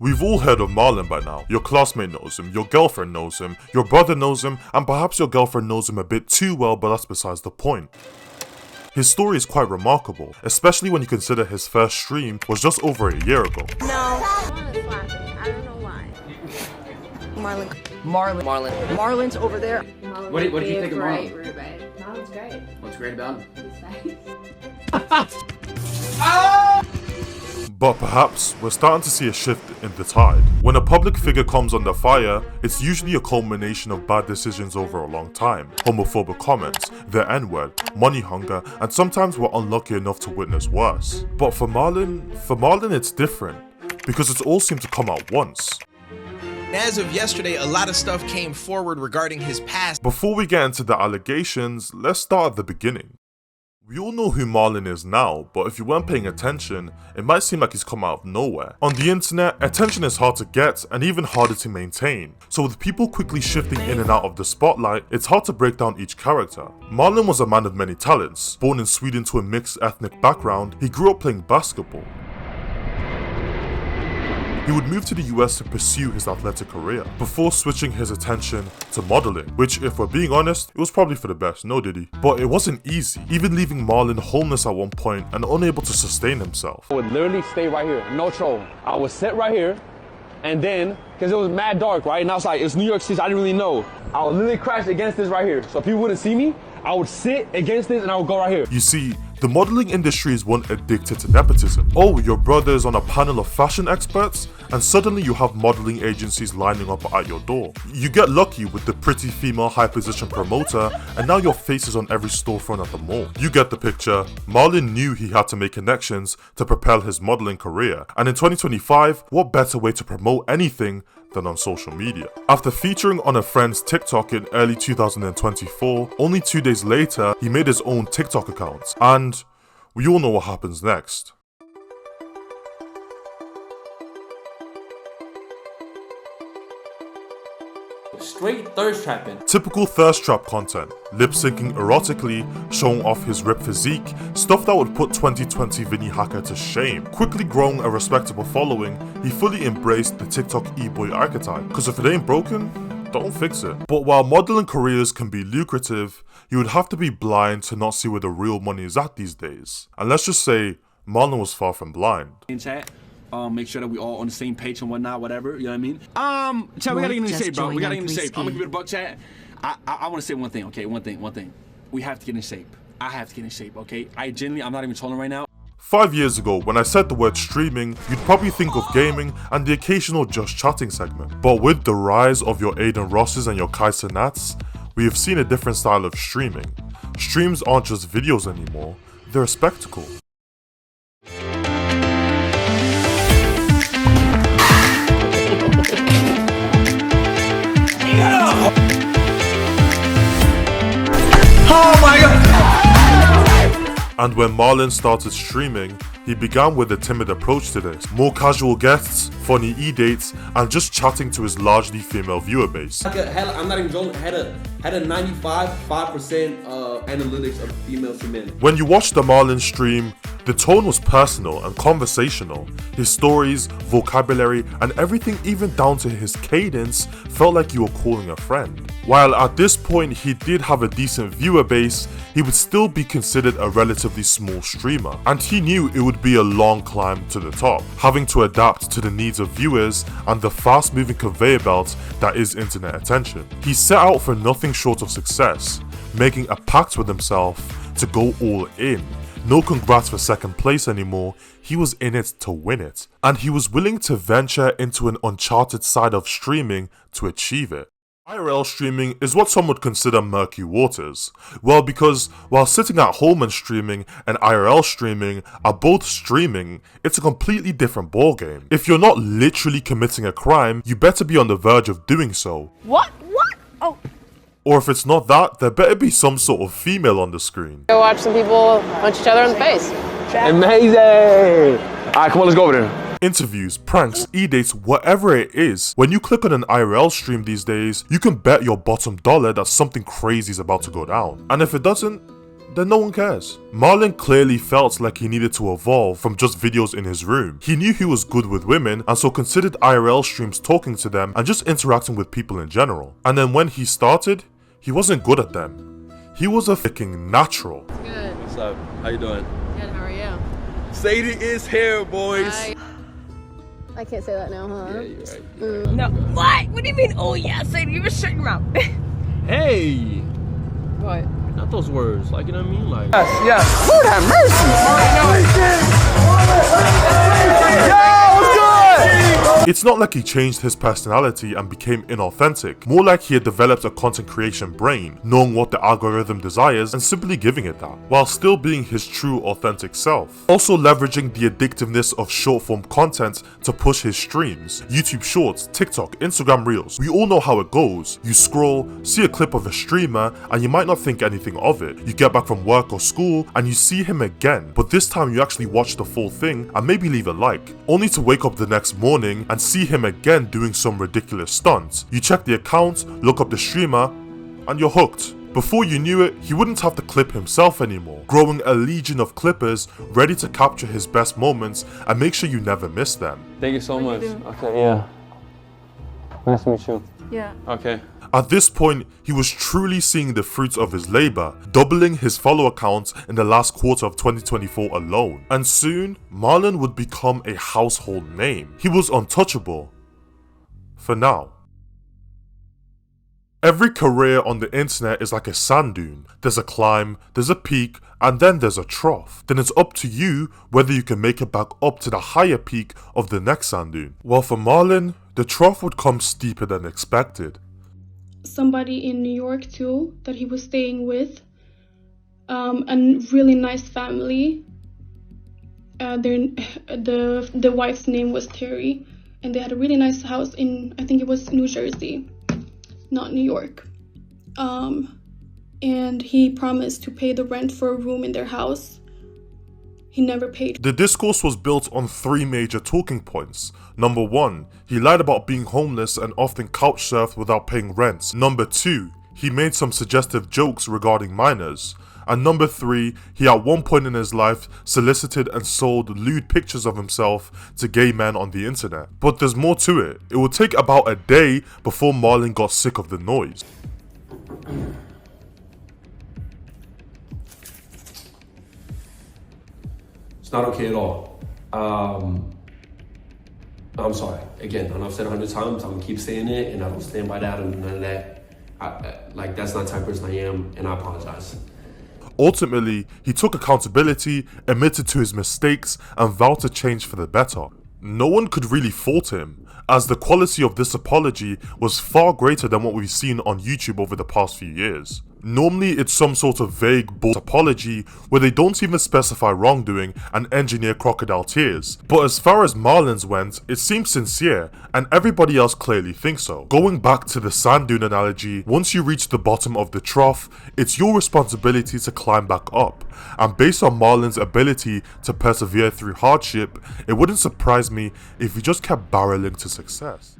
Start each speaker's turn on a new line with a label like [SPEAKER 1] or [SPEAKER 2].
[SPEAKER 1] We've all heard of Marlon by now. Your classmate knows him, your girlfriend knows him, your brother knows him, and perhaps your girlfriend knows him a bit too well, but that's besides the point. His story is quite remarkable, especially when you consider his first stream was just over a year ago.
[SPEAKER 2] No. I don't know why. Marlon. Marlon's over there.
[SPEAKER 3] What did you think of Marlon?
[SPEAKER 2] Marlon's great.
[SPEAKER 3] What's great about him?
[SPEAKER 2] He's nice.
[SPEAKER 1] But perhaps we're starting to see a shift in the tide. When a public figure comes under fire, it's usually a culmination of bad decisions over a long time. Homophobic comments, the N-word, money hunger, and sometimes we're unlucky enough to witness worse. But for Marlon it's different, because it all seemed to come out once.
[SPEAKER 4] As of yesterday, a lot of stuff came forward regarding his past.
[SPEAKER 1] Before we get into the allegations, let's start at the beginning. We all know who Marlon is now, but if you weren't paying attention, it might seem like he's come out of nowhere. On the internet, attention is hard to get and even harder to maintain. So with people quickly shifting in and out of the spotlight, it's hard to break down each character. Marlon was a man of many talents. Born in Sweden to a mixed ethnic background, he grew up playing basketball. He would move to the US to pursue his athletic career, before switching his attention to modeling, which if we're being honest, it was probably for the best, no did he? But it wasn't easy, even leaving Marlon homeless at one point and unable to sustain himself.
[SPEAKER 5] I would literally stay right here, no troll. I would sit right here, and then, because it was mad dark, right? And I was like, it's New York City, I didn't really know. I would literally crash against this right here. So people wouldn't see me, I would sit against this and I would go right here.
[SPEAKER 1] You see, the modeling industry is one addicted to nepotism. Oh, your brother is on a panel of fashion experts, and suddenly you have modeling agencies lining up at your door. You get lucky with the pretty female high position promoter, and now your face is on every storefront at the mall. You get the picture. Marlon knew he had to make connections to propel his modeling career, and in 2025, what better way to promote anything than on social media. After featuring on a friend's TikTok in early 2024, only 2 days later, he made his own TikTok account, and we all know what happens next.
[SPEAKER 3] Straight thirst trapping.
[SPEAKER 1] Typical thirst trap content, lip syncing erotically, showing off his ripped physique, stuff that would put 2020 Vinny Hacker to shame. Quickly growing a respectable following, he fully embraced the TikTok e-boy archetype, cause if it ain't broken, don't fix it. But while modeling careers can be lucrative, you would have to be blind to not see where the real money is at these days. And let's just say, Marlon was far from blind.
[SPEAKER 5] In chat, make sure that we all on the same page and whatnot, whatever, you know what I mean? Chat, we gotta get in shape, bro. We gotta get in shape. I'm gonna give it a buck, chat. I wanna say one thing, okay? One thing. We have to get in shape. I have to get in shape, okay? I'm not even trolling right now.
[SPEAKER 1] 5 years ago, when I said the word streaming, you'd probably think of gaming and the occasional just chatting segment. But with the rise of your Aiden Rosses and your Kai Cenats, we have seen a different style of streaming. Streams aren't just videos anymore, they're a spectacle.
[SPEAKER 4] Oh my god!
[SPEAKER 1] And when Marlon started streaming, he began with a timid approach to this. More casual guests, funny e-dates, and just chatting to his largely female viewer base.
[SPEAKER 6] I'm not even joking, had a 95% analytics of females to men.
[SPEAKER 1] When you watched the Marlon stream, the tone was personal and conversational. His stories, vocabulary, and everything even down to his cadence felt like you were calling a friend. While at this point he did have a decent viewer base, he would still be considered a relatively small streamer. And he knew it would be a long climb to the top, having to adapt to the needs of viewers and the fast moving conveyor belt that is internet attention. He set out for nothing short of success, making a pact with himself to go all in. No congrats for second place anymore, he was in it to win it. And he was willing to venture into an uncharted side of streaming to achieve it. IRL streaming is what some would consider murky waters. Well, because while sitting at home and streaming and IRL streaming are both streaming, it's a completely different ballgame. If you're not literally committing a crime, you better be on the verge of doing so.
[SPEAKER 2] What? Oh.
[SPEAKER 1] Or if it's not that, there better be some sort of female on the screen.
[SPEAKER 7] Go watch some people punch each other in the face.
[SPEAKER 5] Amazing! Alright, come on, let's go over there.
[SPEAKER 1] Interviews, pranks, e-dates, whatever it is. When you click on an IRL stream these days, you can bet your bottom dollar that something crazy is about to go down. And if it doesn't, then no one cares. Marlon clearly felt like he needed to evolve from just videos in his room. He knew he was good with women and so considered IRL streams talking to them and just interacting with people in general. And then when he started, he wasn't good at them. He was a freaking natural.
[SPEAKER 7] Good.
[SPEAKER 6] What's up? How you doing?
[SPEAKER 7] Good, how are you?
[SPEAKER 6] Sadie is here, boys.
[SPEAKER 7] I can't say that now, huh?
[SPEAKER 6] Yeah, you're right.
[SPEAKER 2] No. What? What do you mean? Oh yeah, Sadie, you were shut your mouth.
[SPEAKER 6] Hey,
[SPEAKER 7] What?
[SPEAKER 6] not those words. Like, you know what I mean? Like,
[SPEAKER 1] It's not like he changed his personality and became inauthentic, more like he had developed a content creation brain, knowing what the algorithm desires and simply giving it that, while still being his true authentic self. Also leveraging the addictiveness of short form content to push his streams, YouTube Shorts, TikTok, Instagram Reels. We all know how it goes. You scroll, see a clip of a streamer, and you might not think anything of it. You get back from work or school, and you see him again, but this time you actually watch the full thing and maybe leave a like, only to wake up the next morning and see him again doing some ridiculous stunts. You check the account, look up the streamer, and you're hooked. Before you knew it, he wouldn't have to clip himself anymore, growing a legion of clippers ready to capture his best moments and make sure you never miss them.
[SPEAKER 6] thank you so much. Okay, yeah. Nice to meet you.
[SPEAKER 2] Yeah.
[SPEAKER 6] Okay.
[SPEAKER 1] At this point, he was truly seeing the fruits of his labor, doubling his follower count in the last quarter of 2024 alone. And soon, Marlon would become a household name. He was untouchable. For now. Every career on the internet is like a sand dune. There's a climb, there's a peak, and then there's a trough. Then it's up to you whether you can make it back up to the higher peak of the next sand dune. Well, for Marlon, the trough would come steeper than expected.
[SPEAKER 8] Somebody in New York too that he was staying with, a really nice family. The wife's name was Terry, and they had a really nice house in, I think it was New Jersey, not New York. And he promised to pay the rent for a room in their house. He never paid.
[SPEAKER 1] The discourse was built on 3 major talking points. Number 1, he lied about being homeless and often couch surfed without paying rent. Number 2, he made some suggestive jokes regarding minors. And number 3, he at one point in his life solicited and sold lewd pictures of himself to gay men on the internet. But there's more to it. It would take about a day before Marlon got sick of the noise.
[SPEAKER 6] It's not okay at all. I'm sorry. Again, I know I've said it 100 times. I'm gonna keep saying it, and I don't stand by that and none of that. That's not the type of person I am, and I apologize.
[SPEAKER 1] Ultimately, he took accountability, admitted to his mistakes, and vowed to change for the better. No one could really fault him, as the quality of this apology was far greater than what we've seen on YouTube over the past few years. Normally it's some sort of vague bullshit apology where they don't even specify wrongdoing and engineer crocodile tears. But as far as Marlon's went, it seems sincere and everybody else clearly thinks so. Going back to the sand dune analogy, once you reach the bottom of the trough, it's your responsibility to climb back up. And based on Marlon's ability to persevere through hardship, it wouldn't surprise me if he just kept barreling to success.